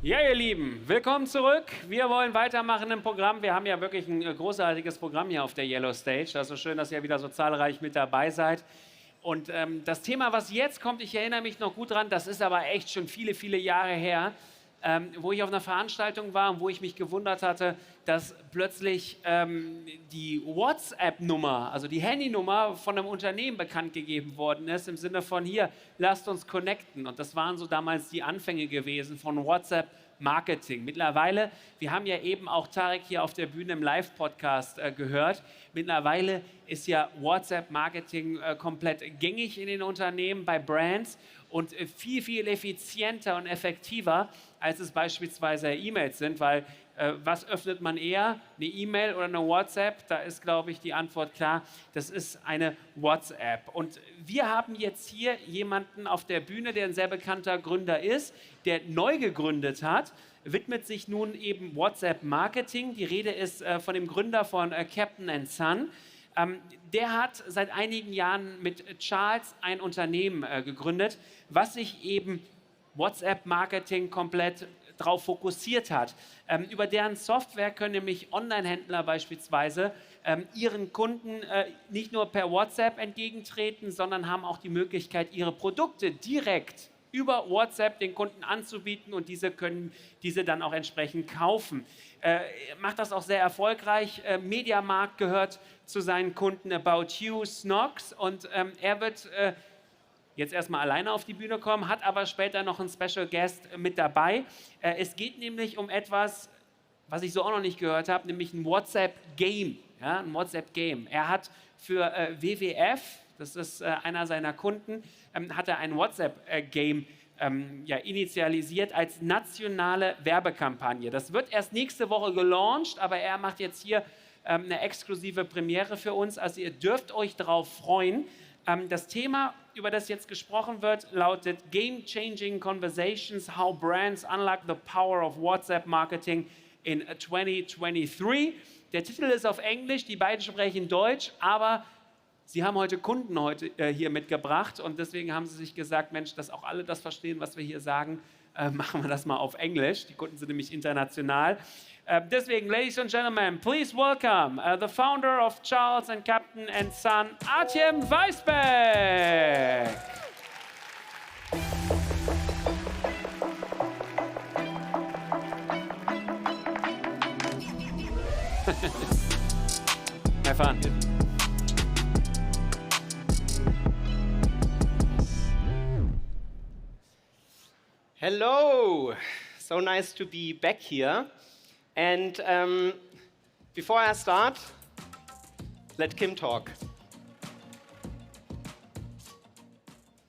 Ja, ihr Lieben, willkommen zurück. Wir wollen weitermachen im Programm. Wir haben ja wirklich ein großartiges Programm hier auf der Yellow Stage. Also schön, dass ihr wieder so zahlreich mit dabei seid. Und das Thema, was jetzt kommt, ich erinnere mich noch gut dran, das ist aber echt schon viele, viele Jahre her, wo ich auf einer Veranstaltung war und wo ich mich gewundert hatte, dass plötzlich die WhatsApp-Nummer, also die Handynummer von einem Unternehmen bekannt gegeben worden ist, im Sinne von hier, lasst uns connecten. Und das waren so damals die Anfänge gewesen von WhatsApp-Marketing. Mittlerweile, wir haben ja eben auch Tarek hier auf der Bühne im Live-Podcast gehört, mittlerweile ist ja WhatsApp-Marketing komplett gängig in den Unternehmen, bei Brands und viel, viel effizienter und effektiver, als es beispielsweise E-Mails sind, weil was öffnet man eher, eine E-Mail oder eine WhatsApp? Da ist, glaube ich, die Antwort klar, das ist eine WhatsApp. Und wir haben jetzt hier jemanden auf der Bühne, der ein sehr bekannter Gründer ist, der neu gegründet hat, widmet sich nun eben WhatsApp-Marketing. Die Rede ist von dem Gründer von Captain Sun. Der hat seit einigen Jahren mit Charles ein Unternehmen gegründet, was sich eben WhatsApp-Marketing komplett darauf fokussiert hat. Über deren Software können nämlich Online-Händler beispielsweise ihren Kunden nicht nur per WhatsApp entgegentreten, sondern haben auch die Möglichkeit, ihre Produkte direkt über WhatsApp den Kunden anzubieten und diese können diese dann auch entsprechend kaufen. Macht das auch sehr erfolgreich. MediaMarkt gehört zu seinen Kunden, About You, SNOCKS, und er wird jetzt erstmal alleine auf die Bühne kommen, hat aber später noch einen Special Guest mit dabei. Es geht nämlich um etwas, was ich so auch noch nicht gehört habe, nämlich ein WhatsApp-Game. Ja, ein WhatsApp-Game. Er hat für WWF, das ist einer seiner Kunden, hat er ein WhatsApp-Game initialisiert als nationale Werbekampagne. Das wird erst nächste Woche gelauncht, aber er macht jetzt hier eine exklusive Premiere für uns. Also ihr dürft euch darauf freuen. Das Thema, über das jetzt gesprochen wird, lautet Game-Changing Conversations, How Brands Unlock the Power of WhatsApp Marketing in 2023. Der Titel ist auf Englisch, die beiden sprechen Deutsch, aber sie haben heute Kunden hier mitgebracht und deswegen haben sie sich gesagt, Mensch, dass auch alle das verstehen, was wir hier sagen, machen wir das mal auf Englisch. Die Kunden sind nämlich international. Deswegen, ladies and gentlemen, please welcome the founder of Charles and Captain Sun, Artem Weisbeck. Have fun. Hello, so nice to be back here. And before I start, let Kim talk.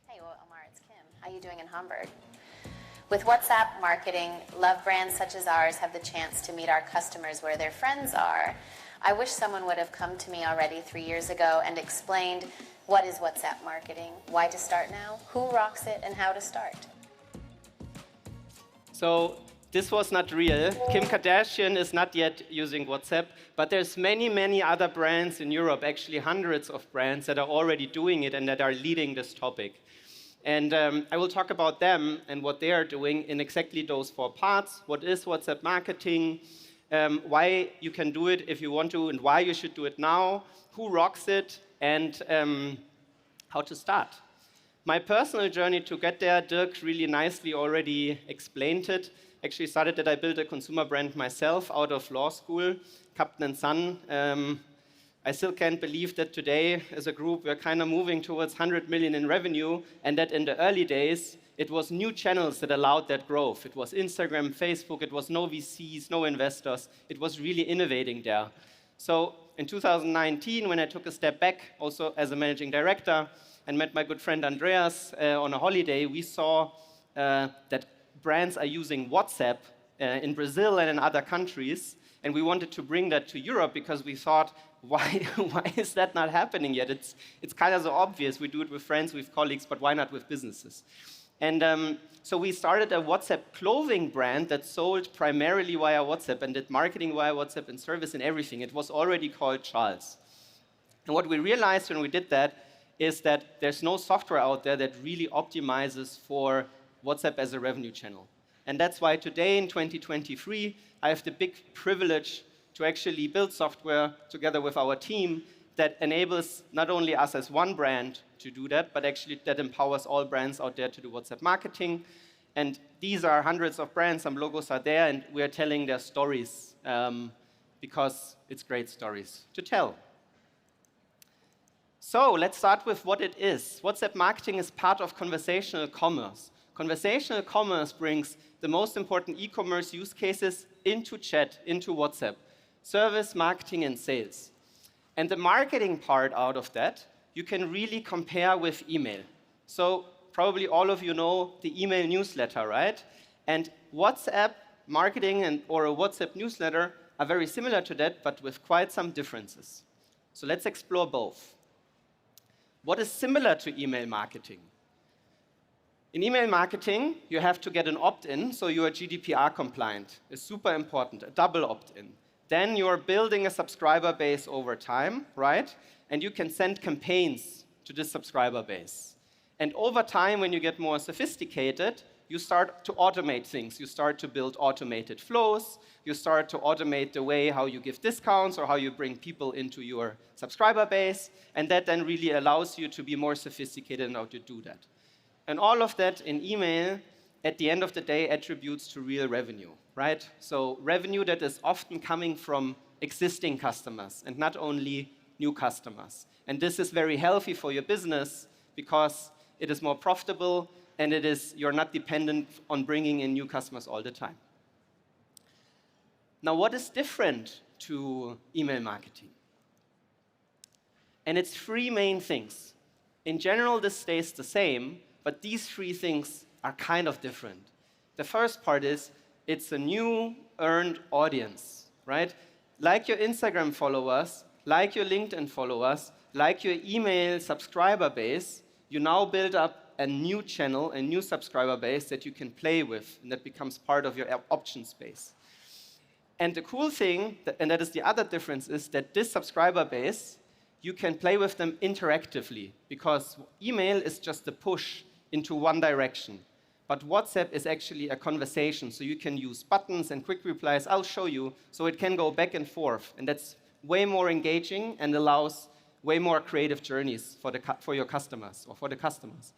Hey, well, Omar, it's Kim. How are you doing in Hamburg? With WhatsApp marketing, love brands such as ours have the chance to meet our customers where their friends are. I wish someone would have come to me already 3 years ago and explained what is WhatsApp marketing, why to start now, who rocks it, and how to start. So this was not real. Kim Kardashian is not yet using WhatsApp, but there's many other brands in Europe, actually hundreds of brands that are already doing it and that are leading this topic. And I will talk about them and what they are doing in exactly those 4 parts. What is WhatsApp marketing? Why you can do it if you want to and why you should do it now, who rocks it, and how to start. My personal journey to get there, Dirk really nicely already explained it. Actually started that I built a consumer brand myself out of law school, Captain Sun. I still can't believe that today, as a group, we're kind of moving towards 100 million in revenue, and that in the early days, it was new channels that allowed that growth. It was Instagram, Facebook, it was no VCs, no investors. It was really innovating there. So in 2019, when I took a step back, also as a managing director, and met my good friend Andreas on a holiday, we saw that brands are using WhatsApp in Brazil and in other countries, and we wanted to bring that to Europe because we thought, why is that not happening yet? It's kind of so obvious. We do it with friends, with colleagues, but why not with businesses? And so we started a WhatsApp clothing brand that sold primarily via WhatsApp and did marketing via WhatsApp and service and everything. It was already called Charles. And what we realized when we did that is that there's no software out there that really optimizes for WhatsApp as a revenue channel. And that's why today in 2023, I have the big privilege to actually build software together with our team that enables not only us as one brand to do that, but actually that empowers all brands out there to do WhatsApp marketing. And these are hundreds of brands, some logos are there, and we are telling their stories because it's great stories to tell. So let's start with what it is. WhatsApp marketing is part of conversational commerce. Conversational commerce brings the most important e-commerce use cases into chat, into WhatsApp. Service, marketing, and sales. And the marketing part out of that, you can really compare with email. So probably all of you know the email newsletter, right? And WhatsApp marketing or a WhatsApp newsletter are very similar to that, but with quite some differences. So let's explore both. What is similar to email marketing? In email marketing, you have to get an opt-in, so you are GDPR compliant. It's super important, a double opt-in. Then you're building a subscriber base over time, right? And you can send campaigns to this subscriber base. And over time, when you get more sophisticated, you start to automate things. You start to build automated flows. You start to automate the way how you give discounts or how you bring people into your subscriber base. And that then really allows you to be more sophisticated in how to do that. And all of that in email, at the end of the day, attributes to real revenue, right? So revenue that is often coming from existing customers and not only new customers. And this is very healthy for your business because it is more profitable and you're not dependent on bringing in new customers all the time. Now, what is different to email marketing? And it's three main things. In general, this stays the same, but these three things are kind of different. The first part is it's a new earned audience, right? Like your Instagram followers, like your LinkedIn followers, like your email subscriber base, you now build up a new channel, a new subscriber base that you can play with, and that becomes part of your option space. And the cool thing, and that is the other difference, is that this subscriber base, you can play with them interactively, because email is just a push into one direction. But WhatsApp is actually a conversation, so you can use buttons and quick replies. I'll show you, so it can go back and forth, and that's way more engaging and allows way more creative journeys for your customers or for the customers.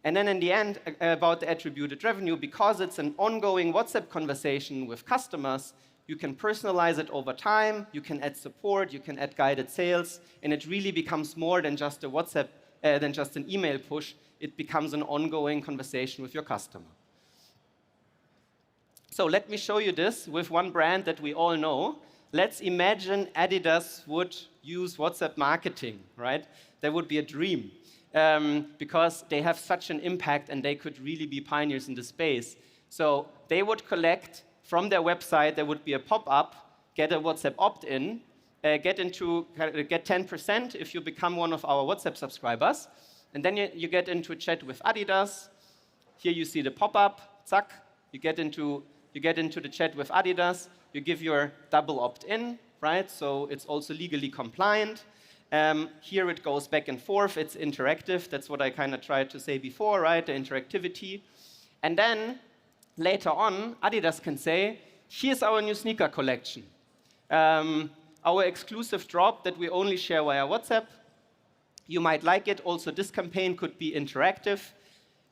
And then in the end, about the attributed revenue, because it's an ongoing WhatsApp conversation with customers, you can personalize it over time, you can add support, you can add guided sales, and it really becomes more than just a WhatsApp, than just an email push. It becomes an ongoing conversation with your customer. So let me show you this with one brand that we all know. Let's imagine Adidas would use WhatsApp marketing, right? That would be a dream. Because they have such an impact and they could really be pioneers in the space. So they would collect from their website, there would be a pop-up, get a WhatsApp opt-in, get 10% if you become one of our WhatsApp subscribers, and then you get into a chat with Adidas. Here you see the pop-up, zack, you get into the chat with Adidas, you give your double opt-in, right? So it's also legally compliant. Here it goes back and forth, it's interactive, that's what I kind of tried to say before, right, the interactivity. And then, later on, Adidas can say, here's our new sneaker collection. Our exclusive drop that we only share via WhatsApp. You might like it, also this campaign could be interactive.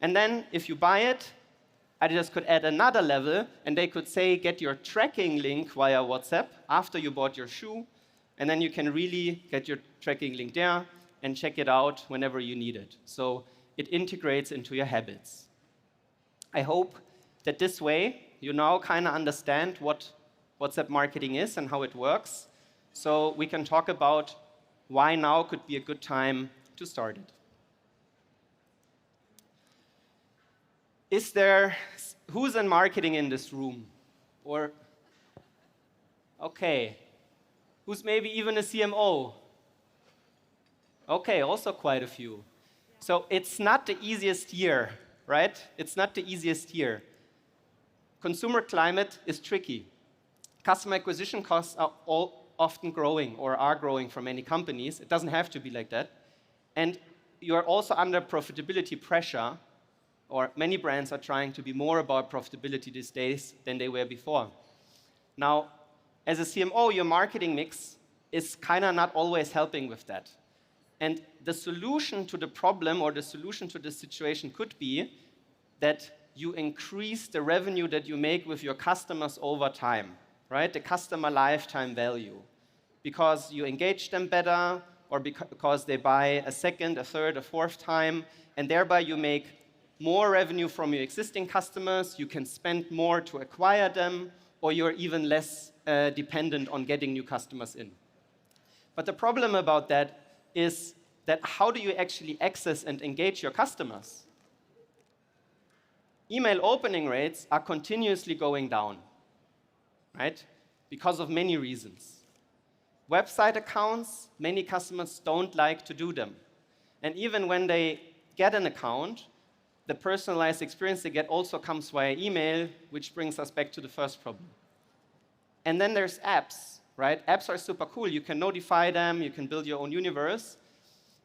And then, if you buy it, Adidas could add another level, and they could say, get your tracking link via WhatsApp after you bought your shoe, and then you can really get your tracking link there and check it out whenever you need it. So it integrates into your habits. I hope that this way you now kind of understand what WhatsApp marketing is and how it works. So we can talk about why now could be a good time to start it. Who's in marketing in this room? Or, okay. Who's maybe even a CMO? Okay, also quite a few. So it's not the easiest year, right? It's not the easiest year. Consumer climate is tricky. Customer acquisition costs are often growing or are growing for many companies. It doesn't have to be like that. And you're also under profitability pressure or many brands are trying to be more about profitability these days than they were before. Now, as a CMO, your marketing mix is kind of not always helping with that. And the solution to the problem or the solution to the situation could be that you increase the revenue that you make with your customers over time, right? The customer lifetime value. Because you engage them better, or because they buy a second, a third, a fourth time, and thereby you make more revenue from your existing customers, you can spend more to acquire them, or you're even less dependent on getting new customers in. But the problem about that is that how do you actually access and engage your customers? Email opening rates are continuously going down, right? Because of many reasons. Website accounts, many customers don't like to do them. And even when they get an account, the personalized experience they get also comes via email, which brings us back to the first problem. And then there's apps, right? Apps are super cool. You can notify them, you can build your own universe,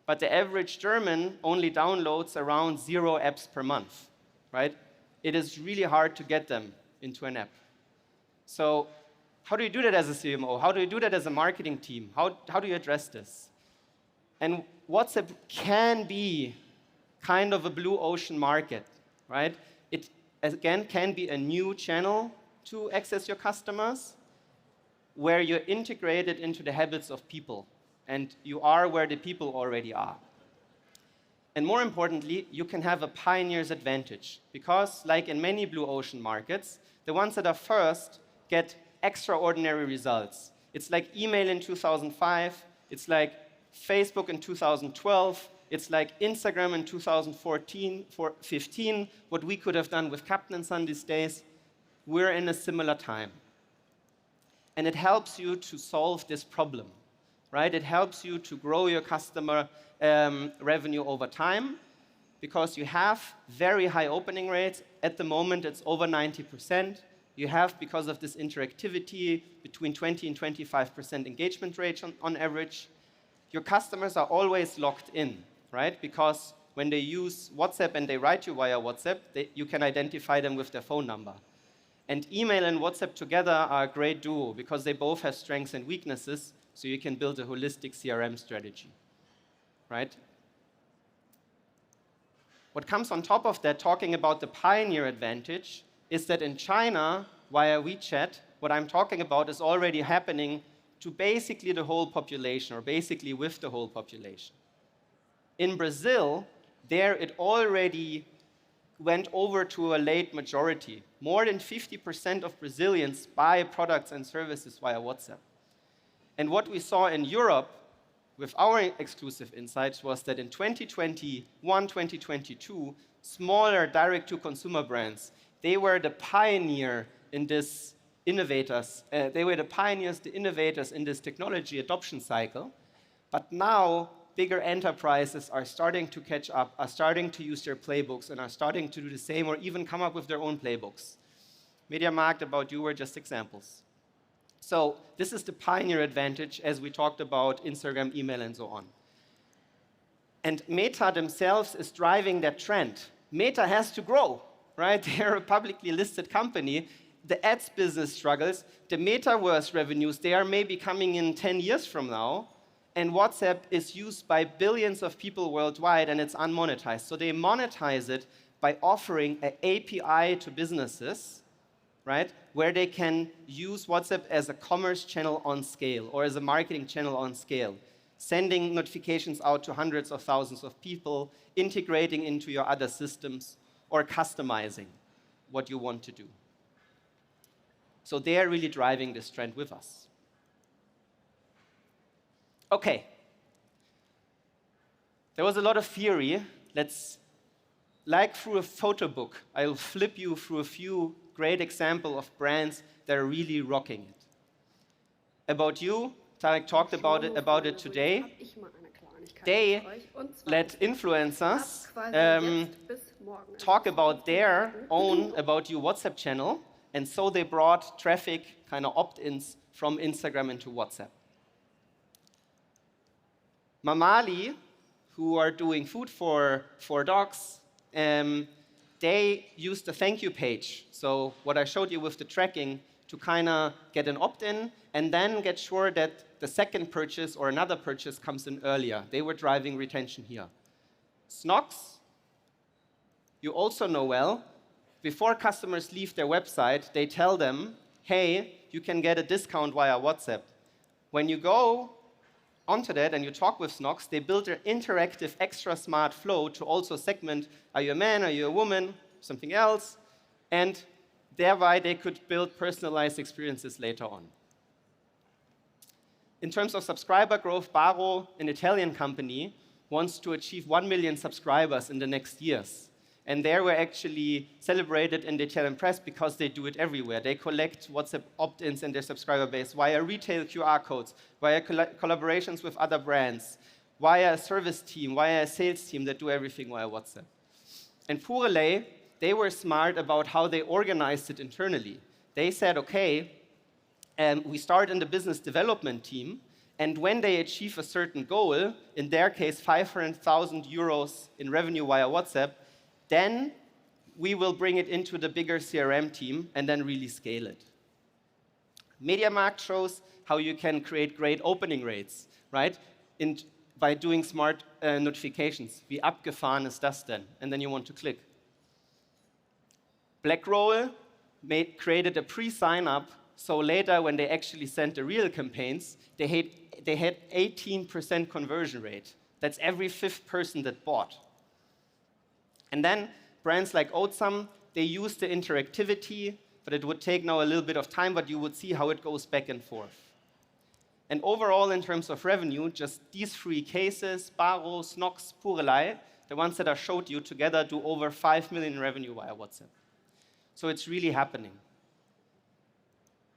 but the average German only downloads around 0 apps per month, right? It is really hard to get them into an app. So how do you do that as a CMO? How do you do that as a marketing team? How do you address this? And WhatsApp can be kind of a blue ocean market, right? It, again, can be a new channel to access your customers where you're integrated into the habits of people and you are where the people already are. And more importantly, you can have a pioneer's advantage because, like in many blue ocean markets, the ones that are first get extraordinary results. It's like email in 2005, it's like Facebook in 2012, it's like Instagram in 2015, what we could have done with Captain Sun these days. We're in a similar time. And it helps you to solve this problem, right? It helps you to grow your customer revenue over time because you have very high opening rates. At the moment, it's over 90%. You have, because of this interactivity, between 20 and 25% engagement rate on average. Your customers are always locked in, right? Because when they use WhatsApp and they write you via WhatsApp, you can identify them with their phone number. And email and WhatsApp together are a great duo because they both have strengths and weaknesses, so you can build a holistic CRM strategy, right? What comes on top of that, talking about the pioneer advantage, is that in China, via WeChat, what I'm talking about is already happening to basically the whole population, or basically with the whole population. In Brazil, there it already went over to a late majority. More than 50% of Brazilians buy products and services via WhatsApp. And what we saw in Europe with our exclusive insights was that in 2021, 2022, smaller direct-to-consumer brands, they were the pioneer in this innovators. They were the pioneers, the innovators in this technology adoption cycle. But now, bigger enterprises are starting to catch up, are starting to use their playbooks, and are starting to do the same or even come up with their own playbooks. MediaMarkt, About You were just examples. So this is the pioneer advantage as we talked about Instagram, email, and so on. And Meta themselves is driving that trend. Meta has to grow, right? They're a publicly listed company. The ads business struggles. The metaverse revenues, they are maybe coming in 10 years from now. And WhatsApp is used by billions of people worldwide, and it's unmonetized. So they monetize it by offering an API to businesses, right, where they can use WhatsApp as a commerce channel on scale or as a marketing channel on scale, sending notifications out to hundreds of thousands of people, integrating into your other systems, or customizing what you want to do. So they are really driving this trend with us. Okay. There was a lot of theory. Let's, like through a photo book, I'll flip you through a few great examples of brands that are really rocking it. About You, Tarek talked about it today. They let influencers talk about their own About You WhatsApp channel, and so they brought traffic, kind of opt-ins, from Instagram into WhatsApp. Mamali, who are doing food for dogs, they they used a thank you page. So what I showed you with the tracking to kind of get an opt-in and then get sure that the second purchase or another purchase comes in earlier. They were driving retention here. SNOCKS, you also know well, before customers leave their website, they tell them, hey, you can get a discount via WhatsApp. When you go onto that and you talk with SNOCKS, they build an interactive, extra smart flow to also segment, are you a man, are you a woman, something else, and thereby they could build personalized experiences later on. In terms of subscriber growth, Baro, an Italian company, wants to achieve 1 million subscribers in the next years. And they were actually celebrated in the Italian press because they do it everywhere. They collect WhatsApp opt-ins in their subscriber base via retail QR codes, via collaborations with other brands, via a service team, via a sales team that do everything via WhatsApp. And Purelei, they were smart about how they organized it internally. They said, okay, we start in the business development team, and when they achieve a certain goal, in their case 500,000 euros in revenue via WhatsApp, then we will bring it into the bigger CRM team and then really scale it. MediaMarkt shows how you can create great opening rates, right? By doing smart notifications. Wie abgefahren ist das denn? And then you want to click. Blackroll created a pre-sign-up, so later when they actually sent the real campaigns, they had 18% conversion rate. That's every fifth person that bought. And then brands like Oatsum, they use the interactivity, but it would take now a little bit of time, but you would see how it goes back and forth. And overall, in terms of revenue, just these three cases, Baro, SNOCKS, Purelei, the ones that I showed you together do over 5 million in revenue via WhatsApp. So it's really happening.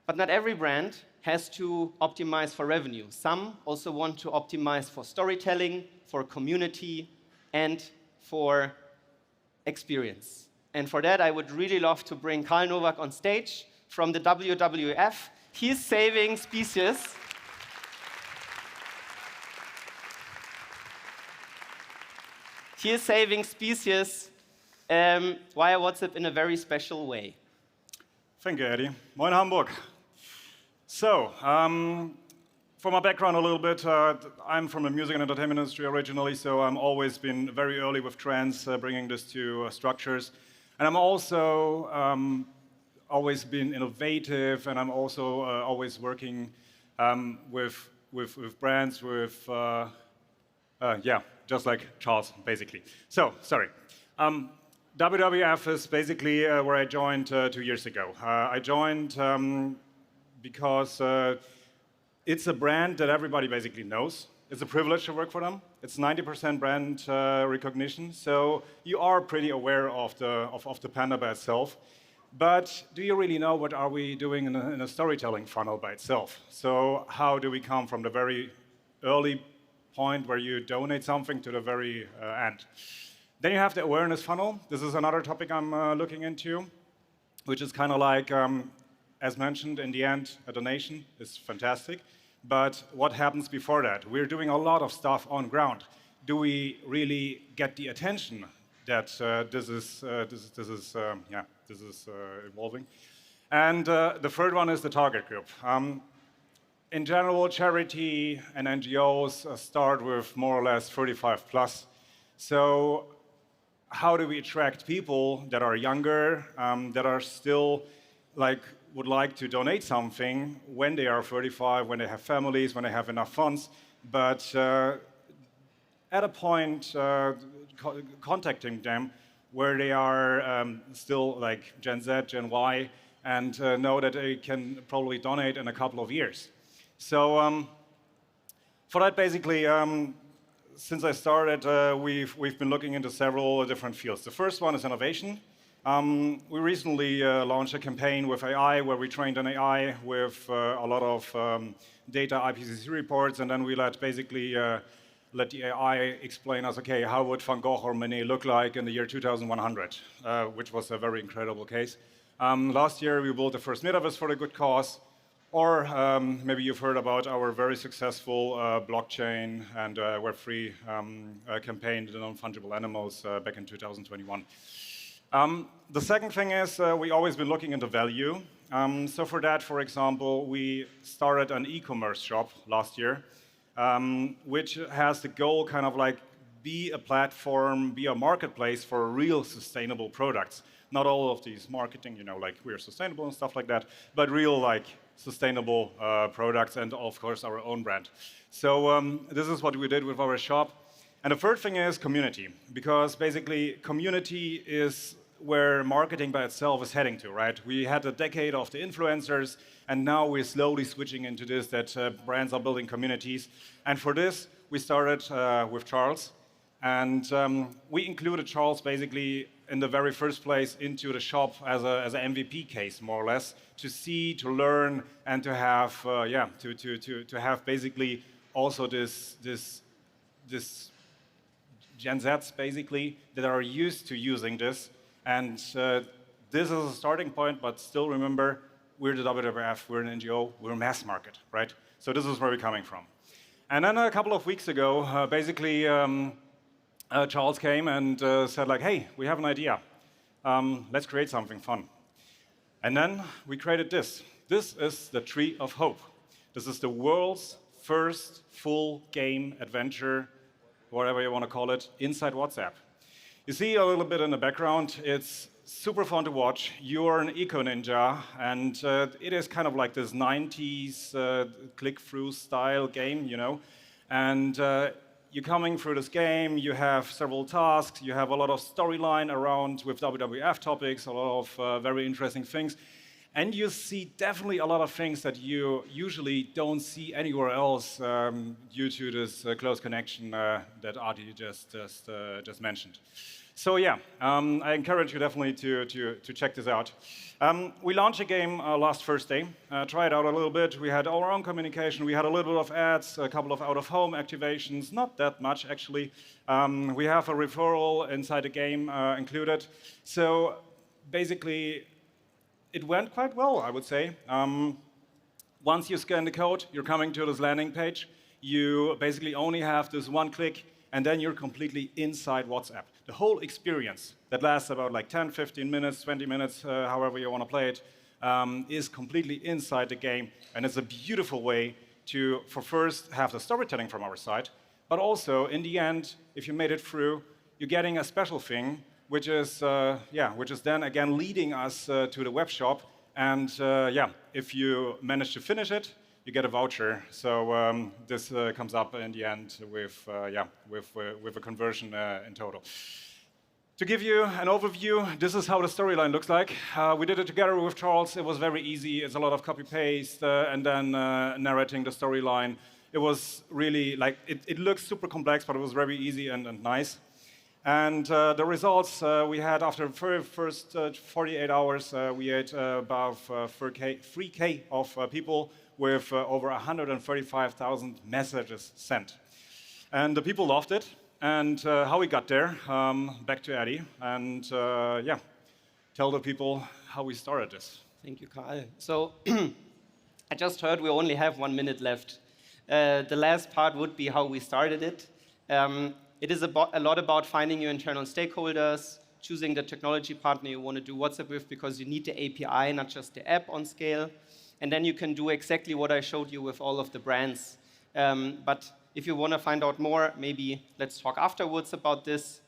But not every brand has to optimize for revenue. Some also want to optimize for storytelling, for community, and for experience. And for that, I would really love to bring Karl Nowak on stage from the WWF. He's saving species. He is saving species via WhatsApp in a very special way. Thank you, Eddie. Moin Hamburg. So, for my background a little bit, I'm from the music and entertainment industry originally, so I've always been very early with trends, bringing this to structures. And I'm also always been innovative, and I'm also always working with brands, yeah, just like Charles, basically. So, sorry. WWF is basically where I joined 2 years ago. I joined because it's a brand that everybody basically knows. It's a privilege to work for them. It's 90% brand recognition, so you are pretty aware of the Panda by itself. But do you really know what are we doing in a storytelling funnel by itself? So how do we come from the very early point where you donate something to the very end? Then you have the awareness funnel. This is another topic I'm looking into, which is kind of like, as mentioned, in the end, a donation is fantastic. But what happens before that? We're doing a lot of stuff on ground. Do we really get the attention that this is evolving? And the third one is the target group. In general, charity and NGOs start with more or less 35 plus. So how do we attract people that are younger, that are still would like to donate something when they are 35, when they have families, when they have enough funds, but at a point contacting them where they are still like Gen Z, Gen Y, and know that they can probably donate in a couple of years. So for that, basically, since I started, we've been looking into several different fields. The first one is innovation. We recently launched a campaign with AI where we trained an AI with a lot of data IPCC reports, and then we let the AI explain us, okay, how would Van Gogh or Manet look like in the year 2100, which was a very incredible case. Last year, we built the first metaverse for a good cause. Or maybe you've heard about our very successful blockchain and Web3 campaign, the non-fungible animals, back in 2021. The second thing is we always been looking into value. So for that, for example, we started an e-commerce shop last year, which has the goal kind of like be a platform, be a marketplace for real sustainable products. Not all of these marketing, like we're sustainable and stuff like that, but real like sustainable products and of course our own brand. So this is what we did with our shop. And the third thing is community, because basically community is where marketing by itself is heading to, right? We had a decade of the influencers, and now we're slowly switching into this, that brands are building communities. And for this, we started with Charles, and we included Charles basically in the very first place into the shop as an MVP case, more or less, to see, to learn, and to have, to have basically also this Gen Zs basically that are used to using this. And this is a starting point, but still remember, we're the WWF, we're an NGO, we're a mass market, right? So this is where we're coming from. And then a couple of weeks ago, basically, Charles came and said like, hey, we have an idea. Let's create something fun. And then we created this. This is the Tree of Hope. This is the world's first full game adventure, whatever you want to call it, inside WhatsApp. You see a little bit in the background, it's super fun to watch. You're an eco-ninja, and it is kind of like this 90s click-through style game, And you're coming through this game, you have several tasks, you have a lot of storyline around with WWF topics, a lot of very interesting things. And you see definitely a lot of things that you usually don't see anywhere else due to this close connection that Artie just mentioned. So yeah, I encourage you definitely to check this out. We launched a game last Thursday. Try it out a little bit. We had our own communication. We had a little bit of ads, a couple of out-of-home activations, not that much actually. We have a referral inside the game included. So basically, it went quite well, I would say. Once you scan the code, you're coming to this landing page. You basically only have this one click, and then you're completely inside WhatsApp. The whole experience that lasts about like 10, 15 minutes, 20 minutes, however you want to play it, is completely inside the game. And it's a beautiful way to, for first, have the storytelling from our side, but also, in the end, if you made it through, you're getting a special thing, which is then again leading us to the web shop. And if you manage to finish it, you get a voucher. So this comes up in the end with a conversion in total. To give you an overview, this is how the storyline looks like. We did it together with Charles. It was very easy. It's a lot of copy-paste and then narrating the storyline. It was really like, it looks super complex, but it was very easy and nice. And the results we had after the very first 48 hours, we had about 3K of people with over 135,000 messages sent. And the people loved it. And how we got there, back to Eddie. And tell the people how we started this. Thank you, Karl. So I just heard we only have 1 minute left. The last part would be how we started it. It is a lot about finding your internal stakeholders, choosing the technology partner you want to do WhatsApp with because you need the API, not just the app on scale. And then you can do exactly what I showed you with all of the brands. But if you want to find out more, maybe let's talk afterwards about this.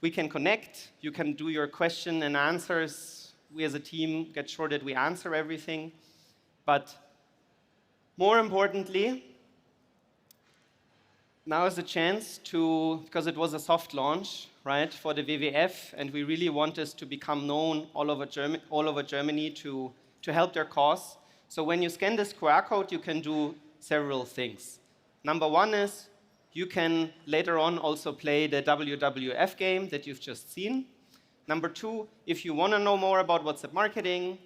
We can connect. You can do your question and answers. We as a team get sure that we answer everything. But more importantly, now is the chance to, because it was a soft launch, right, for the WWF, and we really want this to become known all over Germany to help their cause. So when you scan this QR code, you can do several things. Number one is you can later on also play the WWF game that you've just seen. Number two, if you want to know more about WhatsApp marketing,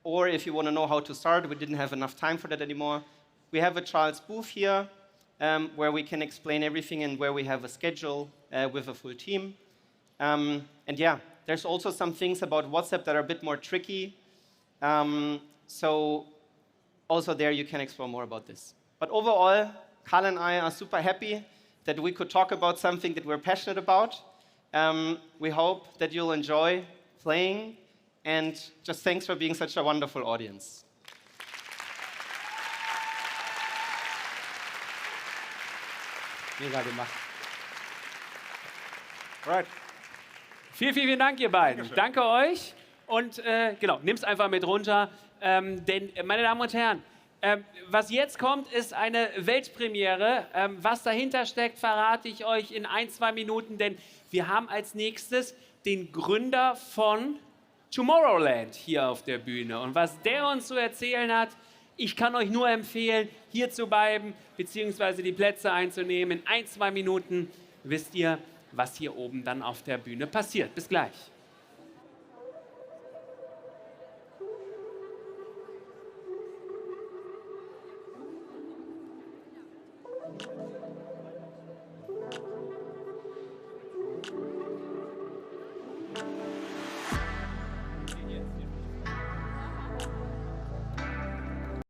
or if you want to know how to start, we didn't have enough time for that anymore, we have a Charles booth here, where we can explain everything and where we have a schedule with a full team. And yeah, there's also some things about WhatsApp that are a bit more tricky. So also there you can explore more about this. But overall, Karl and I are super happy that we could talk about something that we're passionate about. We hope that you'll enjoy playing, and just thanks for being such a wonderful audience. Mega gemacht. Right. Vielen Dank, ihr beiden. Danke euch. Und genau, nimm's einfach mit runter. Denn, meine Damen und Herren, was jetzt kommt, ist eine Weltpremiere. Was dahinter steckt, verrate ich euch in 1-2 Minuten, denn wir haben als nächstes den Gründer von Tomorrowland hier auf der Bühne. Und was der uns zu erzählen hat, ich kann euch nur empfehlen, hier zu bleiben, beziehungsweise die Plätze einzunehmen. In 1-2 Minuten wisst ihr, was hier oben dann auf der Bühne passiert. Bis gleich.